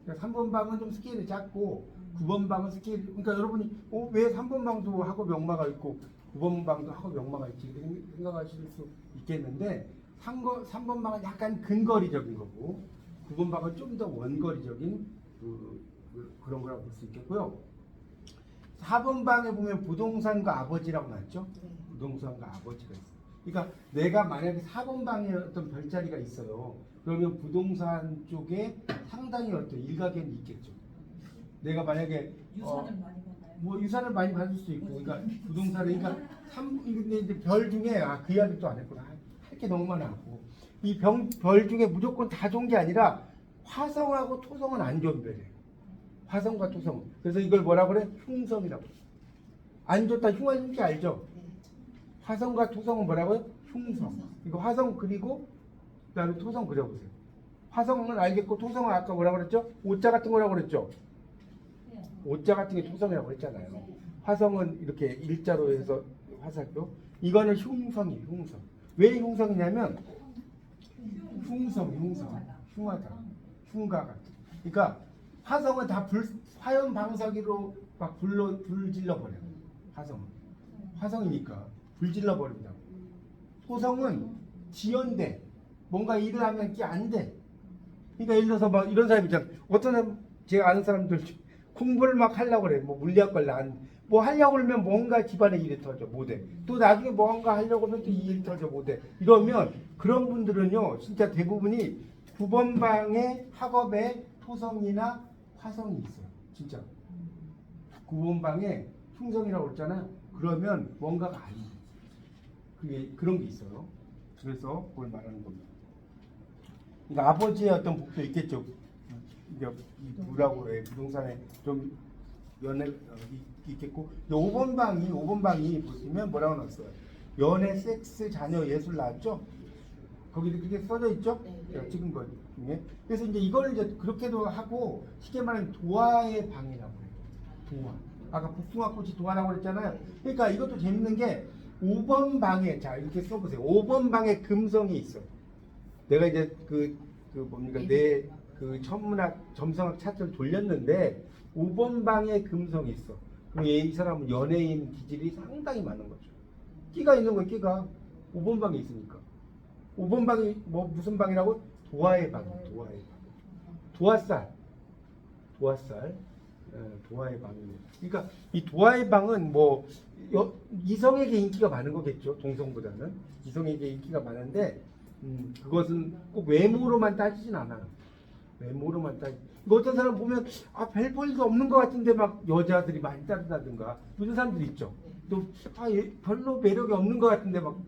그러니까 3번 방은 좀 스케일이 작고 9번 방은 스케일. 그러니까 여러분이 왜 3번 방도 학업 역마가 있고 9번 방도 학업 역마가 있지 이렇게 생각하실 수 있겠는데 3번 방은 약간 근거리적인 거고 9번 방은 좀 더 원거리적인 그런 거라고 볼 수 있겠고요. 4번 방에 보면 부동산과 아버지라고 나왔죠. 네. 부동산과 아버지가 있어요. 그러니까 내가 만약에 4번 방에 어떤 별자리가 있어요. 그러면 부동산 쪽에 상당히 어떤 일가견이 있겠죠. 내가 만약에 유산을 많이 받나요? 뭐 유산을 많이 받을 수 있고, 그러니까 부동산을 그러니까 근데 이제 별 중에 그 이야기 또 안 했구나. 할 게 너무 많았고 이 별 중에 무조건 다 좋은 게 아니라 화성하고 토성은 안 좋은 별이에요. 화성과 토성. 그래서 이걸 뭐라 그래? 흉성이라고. 안 좋다 흉한 게 알죠? 네. 화성과 토성은 뭐라고요? 흉성. 이거 화성 그리고 그다음에 토성 그려보세요. 화성은 알겠고 토성은 아까 뭐라고 그랬죠? 오자 같은 거라고 그랬죠? 오자 같은 게 토성이라고 그랬잖아요. 화성은 이렇게 일자로 해서 화살표. 이거는 흉성이에요. 흉성. 왜 흉성이냐면 흉하다. 흉가 같은. 그러니까 화성은 다 화염 방사기로 막 불 질러 버려요. 화성이니까 불 질러 버린다고. 토성은 지연돼. 뭔가 일을 하면 이게 안 돼. 그러니까 예를 들어서 막 이런 사람 있잖아요. 어떤 사람, 제가 아는 사람들 공부를 막 하려고 그래. 뭐 물리학과를 뭐 하려고 그러면 뭔가 집안에 일이 터져 못해. 또 나중에 뭔가 하려고 하면 또 이 일이 터져 못해. 이러면 그런 분들은요, 진짜 대부분이 9번 방에 학업에 토성이나 화성이 있어요. 진짜. 9번 방에 흉성이라고 그랬잖아요. 그러면 뭔가가 아니에요. 그런 게 있어요. 그래서 그걸 말하는 겁니다. 그러니까 아버지의 어떤 복도 있겠죠. 뭐라고 해 부동산에 좀 연애 있겠고 5번 방이 보시면 뭐라고 나왔어요? 연애, 섹스, 자녀, 예술 나왔죠? 거기 그렇게 써져 있죠? 네. 제가 찍은 것 중에. 그래서 이제 이걸 이제 그렇게도 하고 쉽게 말하면 도화의 방이라고 해요. 도화. 아까 복숭아꽃이 도화라고 그랬잖아요. 그러니까 이것도 재밌는 게 5번 방에 자 이렇게 써보세요. 5번 방에 금성이 있어. 내가 이제 그 뭡니까 내 그 천문학 점성학 차트를 돌렸는데 5번 방에 금성이 있어. 그럼 이 사람은 연예인 기질이 상당히 많은 거죠. 끼가 있는 거예요. 끼가 5번 방에 있으니까. 5번 방이 뭐 무슨 방이라고? 도화의 방. 도화의 방. 도화살. 도화살. 도화의 방이에요. 그러니까 이 도화의 방은 뭐 이성에게 인기가 많은 거겠죠. 동성보다는 이성에게 인기가 많은데 그것은 꼭 외모로만 따지진 않아요. 외모로만 따지. 어떤 사람 보면 별 볼일도 없는 것 같은데 막 여자들이 많이 따른다든가 이런 사람들 있죠. 또 별로 매력이 없는 것 같은데 막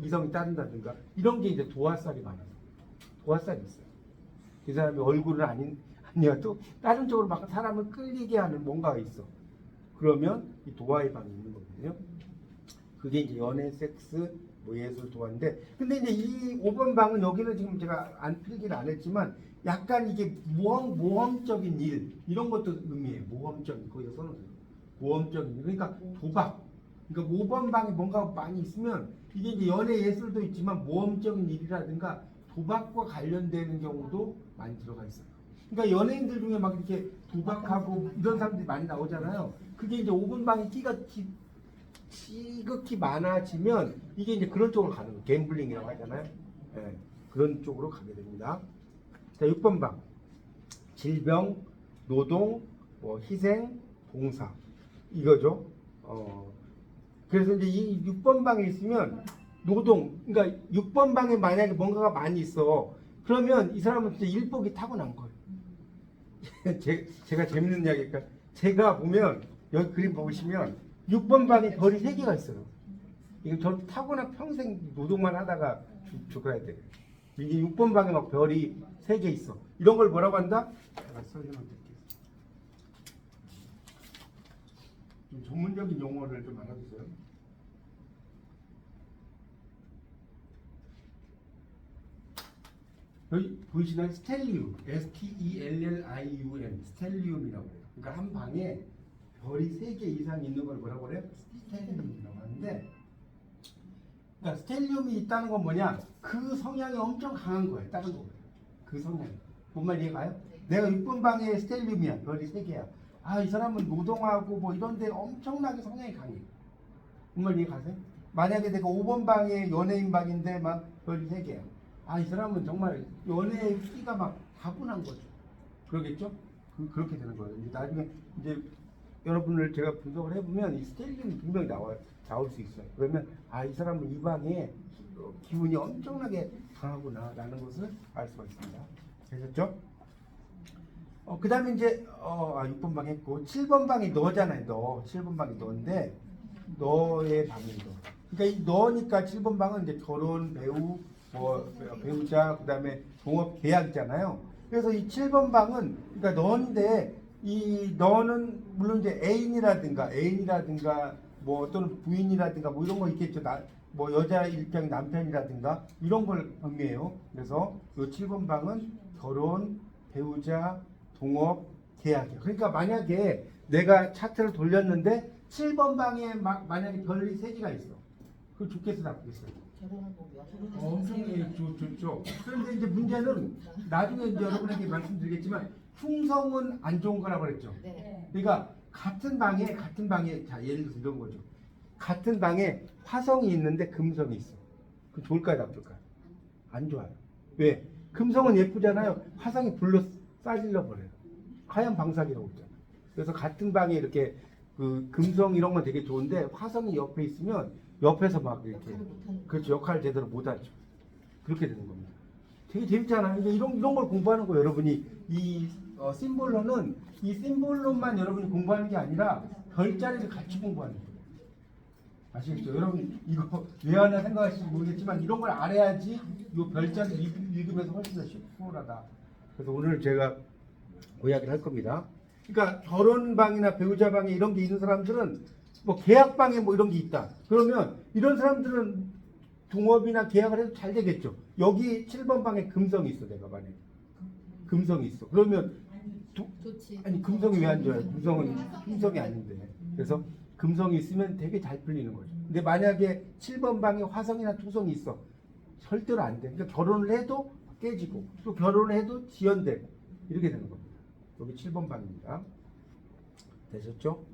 이성이 따른다든가 이런 게 이제 도화살이 많아요. 도화살이 있어요. 그 사람이 얼굴은 아니어도 다른 쪽으로 막 사람을 끌리게 하는 뭔가가 있어. 그러면 이 도화의 방이 있는 거거든요. 그게 이제 연애, 섹스, 뭐 예술 도화인데, 근데 이제 이 5번 방은 여기는 지금 제가 필기를 안 했지만 약간 이게 모험적인 일 이런 것도 의미해요. 모험적인 거기서 써놓으세요. 모험적인 일. 그러니까 도박. 그러니까 5번 방에 뭔가 많이 있으면 이게 이제 연애 예술도 있지만 모험적인 일이라든가 도박과 관련되는 경우도 많이 들어가 있어요. 그러니까 연예인들 중에 막 이렇게 도박하고 이런 사람들이 많이 나오잖아요. 그게 이제 5번 방에 끼가 지극히 많아지면 이게 이제 그런 쪽으로 가는 거예요. 갬블링이라고 하잖아요. 네, 그런 쪽으로 가게 됩니다. 자, 6번 방. 질병, 노동, 희생, 봉사. 이거죠. 그래서 이제 이 6번 방에 있으면 노동, 그러니까 6번 방에 만약에 뭔가가 많이 있어. 그러면 이 사람은 진짜 일복이 타고난 거예요. 제가 재밌는 이야기니까 제가 보면 여기 그림 보시면 6번 방에 별이 3개가 있어요. 이거 저 타고난 평생 노동만 하다가 죽어야 돼요. 이게 6번 방에 막 별이 3개 있어. 이런 걸 뭐라고 한다? 제가 설명드릴게요. 좀 전문적인 용어를 좀 알아주세요. 여기 보이시나요? 스텔리움, S-T-E-L-L-I-U-M, 스텔리움이라고 해요. 그러니까 한 방에 별이 3개 이상 있는 걸 뭐라고 그래요? 스텔리움이라고 하는데, 그러니까 스텔리움이 있다는 건 뭐냐? 그 성향이 엄청 강한 거예요. 다른 거예요. 그 성향이. 뭔 말 이해가요? 내가 6번 방에 스텔리움이야. 별이 3개야. 이 사람은 노동하고 뭐 이런 데 엄청나게 성향이 강해. 뭔 말 이해가세요? 만약에 내가 5번 방에 연예인 방인데 막 별이 3개야. 이 사람은 정말 연애의 끼가 막 다분한 거죠. 그러겠죠? 그렇게 되는 거예요. 이제 나중에 이제 여러분을 제가 분석을 해보면 이 스텔리움이 분명히 나올 수 있어요. 그러면 이 사람은 이 방에 기운이 엄청나게 강하구나라는 것을 알 수가 있습니다. 되셨죠? 그 다음에 이제 6번 방 했고 7번 방이 너잖아요. 너. 7번 방이 너인데 너의 방이 너. 그러니까 이 너니까 7번 방은 이제 결혼, 배우, 배우자, 그 다음에 동업 계약이잖아요. 그래서 이 7번 방은, 그러니까 너인데, 이 너는 물론 이제 애인이라든가 또는 부인이라든가 이런 거 있겠죠. 여자 입장 남편이라든가 이런 걸 의미해요. 그래서 이 7번 방은 결혼, 배우자, 동업, 계약이에요. 그러니까 만약에 내가 차트를 돌렸는데 7번 방에 만약에 별이 3개가 있어. 그거 좋겠어, 나쁘겠어요? 엄청 좋죠. 그런데 이제 문제는 나중에 이제 여러분에게 말씀드리겠지만 흉성은 안 좋은 거라고 그랬죠. 네. 그러니까 같은 방에 자 예를 들어서 이런 거죠. 같은 방에 화성이 있는데 금성이 있어. 그 좋을까요, 나쁠까요? 안 좋아요. 왜? 금성은 예쁘잖아요. 화성이 불로 싸질러 버려요. 하얀 방사기라고 있잖아요. 그래서 같은 방에 이렇게 그 금성 이런 건 되게 좋은데 화성이 옆에 있으면 옆에서 막 이렇게 그렇죠. 역할을 제대로 못하죠. 그렇게 되는 겁니다. 되게 재밌잖아요. 근데 이런 걸 공부하는 거예요. 여러분이 이 심볼로는 이 심볼로만 여러분이 공부하는 게 아니라 별자리를 같이 공부하는 거예요. 아시겠죠? 여러분 이거 왜 하나 생각하실지 모르겠지만 이런 걸 알아야지 이 별자리 읽으면서 훨씬 더 수월하다. 그래서 오늘 제가 그 이야기를 할 겁니다. 그러니까 결혼방이나 배우자방에 이런 게 있는 사람들은 계약방에 이런 게 있다. 그러면 이런 사람들은 동업이나 계약을 해도 잘 되겠죠. 여기 7번 방에 금성이 있어. 내가 만약에 금성이 있어. 그러면 좋지. 아니 금성이 왜 안 좋아요? 금성은 흰성이 아닌데. 그래서 금성이 있으면 되게 잘 풀리는 거죠. 근데 만약에 7번 방에 화성이나 토성이 있어. 절대로 안 돼. 그러니까 결혼을 해도 깨지고 또 결혼을 해도 지연되고 이렇게 되는 겁니다. 여기 7번 방입니다. 되셨죠?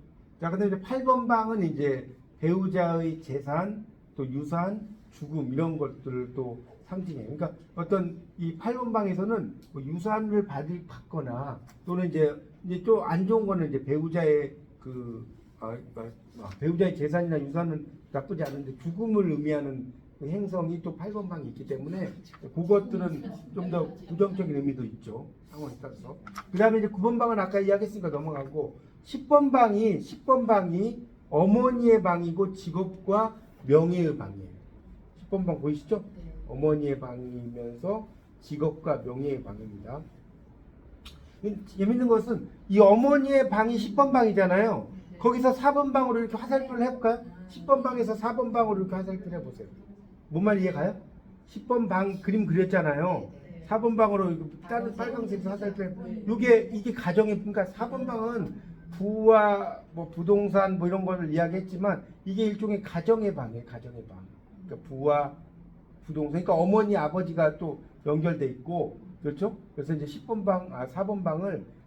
자, 근데 이제 8번 방은 이제 배우자의 재산, 또 유산, 죽음 이런 것들을 또 상징해요. 그러니까 어떤 이 8번 방에서는 뭐 유산을 받거나 또는 이제 또 안 좋은 거는 이제 배우자의 배우자의 재산이나 유산은 나쁘지 않은데 죽음을 의미하는 그 행성이 또 8번 방이 있기 때문에 그것들은 좀 더 부정적인 의미도 있죠. 상황에 따라서. 그 다음에 이제 9번 방은 아까 이야기했으니까 넘어가고 10번 방이 어머니의 방이고 직업과 명예의 방이에요. 10번 방 보이시죠? 네. 어머니의 방이면서 직업과 명예의 방입니다. 재밌는 것은 이 어머니의 방이 10번 방이잖아요. 네. 거기서 4번 방으로 이렇게 화살표를 해볼까요? 10번 방에서 4번 방으로 이렇게 화살표를 해보세요. 뭔 말 이해가요? 10번 방 그림 그렸잖아요. 네. 4번 방으로 다른 빨간색에서 화살표 이게 가정의 그러니까 4번 방은 부와 뭐 부동산 뭐 이런 거를 이야기했지만 이게 일종의 가정의 방이에요. 가정의 방. 그러니까 부와 부동산 그러니까 어머니 아버지가 또 연결돼 있고 그렇죠? 그래서 이제 4번 방을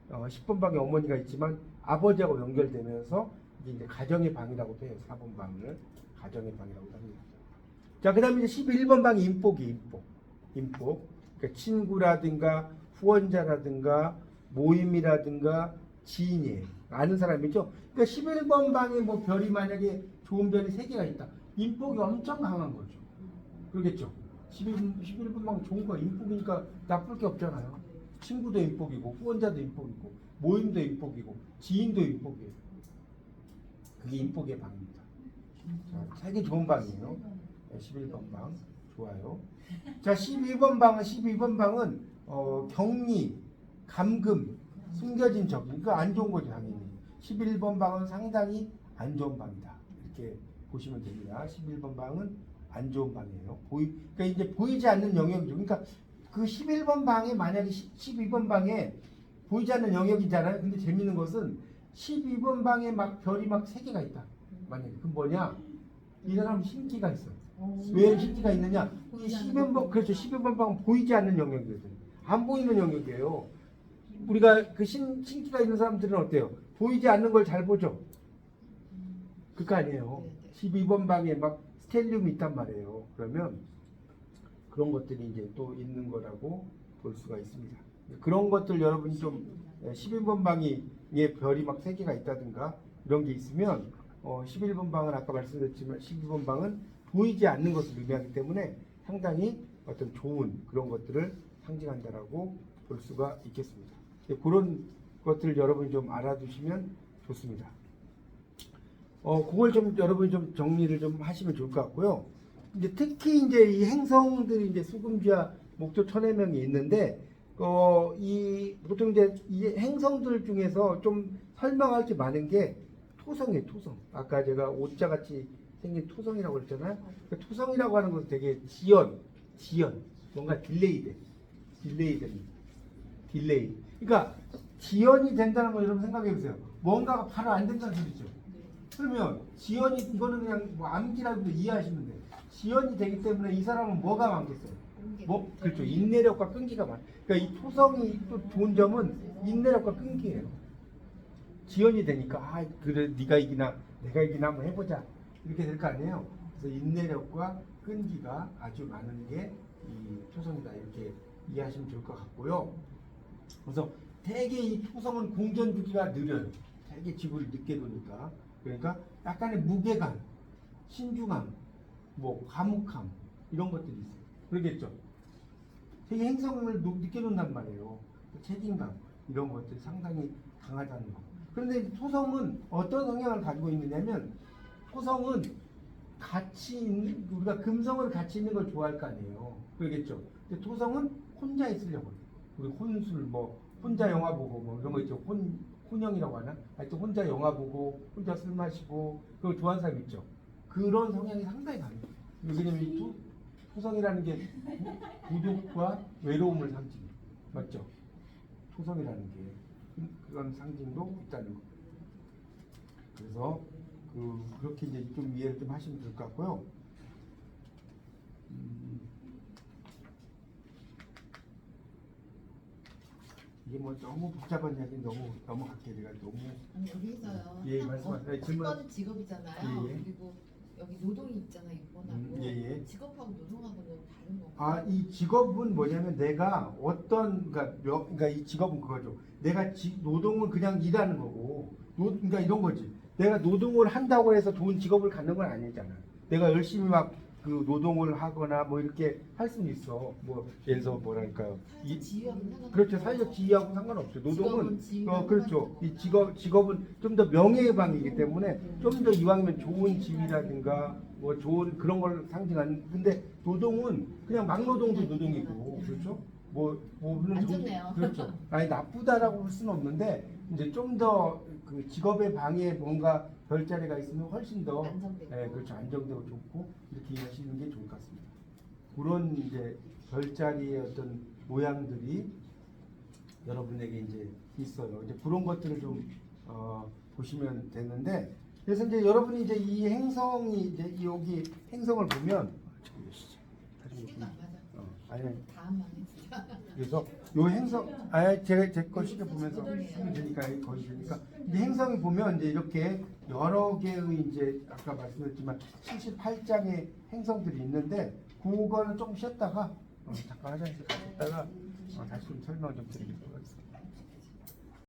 10번 방에 어머니가 있지만 아버지하고 연결되면서 이제 가정의 방이라고 해요. 4번 방을 가정의 방이라고 합니다. 자, 그다음에 이제 11번 방이 인복이 인복. 그러니까 친구라든가 후원자라든가 모임이라든가 지인이에요. 아는 사람이죠. 그러니까 11번 방에 뭐 별이 만약에 좋은 별이 3개가 있다. 인복이 엄청 강한 거죠. 그러겠죠. 11번 방 좋은 거 인복이니까 나쁠 게 없잖아요. 친구도 인복이고 후원자도 인복이고 모임도 인복이고 지인도 인복이에요. 그게 인복의 방입니다. 자, 되게 좋은 방이에요. 11번 방 좋아요. 자, 12번 방은 격리, 감금, 숨겨진 적. 그러니까 안 좋은 거죠, 당연히. 11번 방은 상당히 안 좋은 방이다. 이렇게 보시면 됩니다. 11번 방은 안 좋은 방이에요. 그러니까 이제 보이지 않는 영역이죠. 그러니까 그 11번 방에 만약에 12번 방에 보이지 않는 영역이잖아요. 근데 재밌는 것은 12번 방에 막 별이 막 3개가 있다. 만약에 그건 뭐냐? 이 사람은 신기가 있어요. 왜 신기가 있느냐? 이 12번 그렇죠. 12번 방은 보이지 않는 영역이거든요. 안 보이는 영역이에요. 우리가 그 신기가 있는 사람들은 어때요? 보이지 않는 걸 잘 보죠. 그거 아니에요. 12번 방에 막 스텔륨이 있단 말이에요. 그러면 그런 것들이 이제 또 있는 거라고 볼 수가 있습니다. 그런 것들 여러분이 좀 11번 방에 별이 막 3개가 있다든가 이런 게 있으면 11번 방은 아까 말씀드렸지만 12번 방은 보이지 않는 것을 의미하기 때문에 상당히 어떤 좋은 그런 것들을 상징한다라고 볼 수가 있겠습니다. 그런 것들을 여러분이 좀 알아두시면 좋습니다. 그걸 좀 여러분이 좀 정리를 좀 하시면 좋을 것 같고요. 이제 특히 이제 이 행성들이 이제 수금지와 목조 천해명이 있는데 이 보통 이제 이 행성들 중에서 좀 설명할 게 많은 게 토성이에요. 토성. 아까 제가 오자 같이 생긴 토성이라고 그랬잖아요. 그러니까 토성이라고 하는 것은 되게 지연, 뭔가 딜레이. 그러니까 지연이 된다는 거 여러분 생각해 보세요. 뭔가가 바로 안 된다는 소리죠. 그러면 지연이 이거는 그냥 뭐 암기라도 이해하시면 돼요. 지연이 되기 때문에 이 사람은 뭐가 많겠어요? 그렇죠. 인내력과 끈기가 많아요. 그러니까 이 토성이 또 좋은 점은 인내력과 끈기예요. 지연이 되니까 그래 네가 이기나 내가 이기나 한번 해보자 이렇게 될 거 아니에요. 그래서 인내력과 끈기가 아주 많은 게 이 토성이다 이렇게 이해하시면 좋을 것 같고요. 그래서 대개 이 토성은 공전 주기가 느려요. 되게 지구를 늦게 도니까. 그러니까 약간의 무게감, 신중함, 뭐 과묵함 이런 것들이 있어요. 그러겠죠? 되게 행성을 늦게 놓는단 말이에요. 책임감 이런 것들이 상당히 강하다는 거. 그런데 토성은 어떤 성향을 가지고 있느냐면 토성은 우리가 금성을 같이 있는 걸 좋아할 거 아니에요. 그러겠죠? 근데 토성은 혼자 있으려고 해요. 우리 혼술 뭐 혼자 영화 보고 뭐 이런 거 있죠. 혼영이라고 하나? 하여튼 혼자 영화 보고 혼자 술 마시고 그걸 좋아하는 사람 있죠. 그런 성향이 상당히 강해요. 왜냐면 이 토성이라는 게孤独과 외로움을 상징해요. 맞죠? 토성이라는 게 그런 상징도 있다는 거. 그래서 그렇게 이제 좀 이해를 좀 하시면 될 것 같고요. 이게 뭐 너무 복잡한 이야기 너무 넘어갈게 내가 너무. 아니 여기서요. 예, 말씀하세요. 질문. 학번은 직업이잖아요. 예, 예. 그리고 여기 노동이 있잖아요. 6번하고 예, 예. 직업하고 노동하고는 다른 건가요? 아, 이 직업은 뭐냐면 내가 어떤 그러니까 이 직업은 그거죠. 내가 노동은 그냥 일하는 거고, 그러니까 이런 거지. 내가 노동을 한다고 해서 좋은 직업을 갖는 건 아니잖아. 내가 열심히 막 그 노동을 하거나 뭐 이렇게 할 수는 있어. 뭐 예를 들어서 뭐랄까요. 사회적 지위하고는 상관없고. 그렇죠. 사회적 지위하고 상관없죠. 노동은 직업은 지위하고 그렇죠. 상관없는 이 직업은 좀 더 명예의 방이기 때문에 좀 더 이왕이면 좋은 지위라든가 뭐 좋은 그런 걸 상징하는. 근데 노동은 그냥 막노동도 노동이고 그렇죠. 물론 안 좋네요. 그렇죠. 아니 나쁘다라고 할 수는 없는데 이제 좀 더 그 직업의 방에 뭔가 별자리가 있으면 훨씬 더 안정되고. 그렇죠. 안정되고 좋고 이렇게 이해하시는 게 좋을 것 같습니다. 그런 이제 별자리의 어떤 모양들이 여러분에게 이제 있어요. 이제 그런 것들을 좀 보시면 되는데, 그래서 이제 여러분이 이제 이 행성이 이제 여기 행성을 보면 시계가 안 맞아. 아니 다음만에 진짜. 그래서 요 행성 제거 시계 보면서 쓰면 되니까 거의 되니까 이 행성이 보면 이제 이렇게 여러 개의 이제 아까 말씀드렸지만 78장의 행성들이 있는데 그거는 조금 쉬었다가 잠깐 화장실 갔다가 다시 좀 설명 좀 드리겠습니다.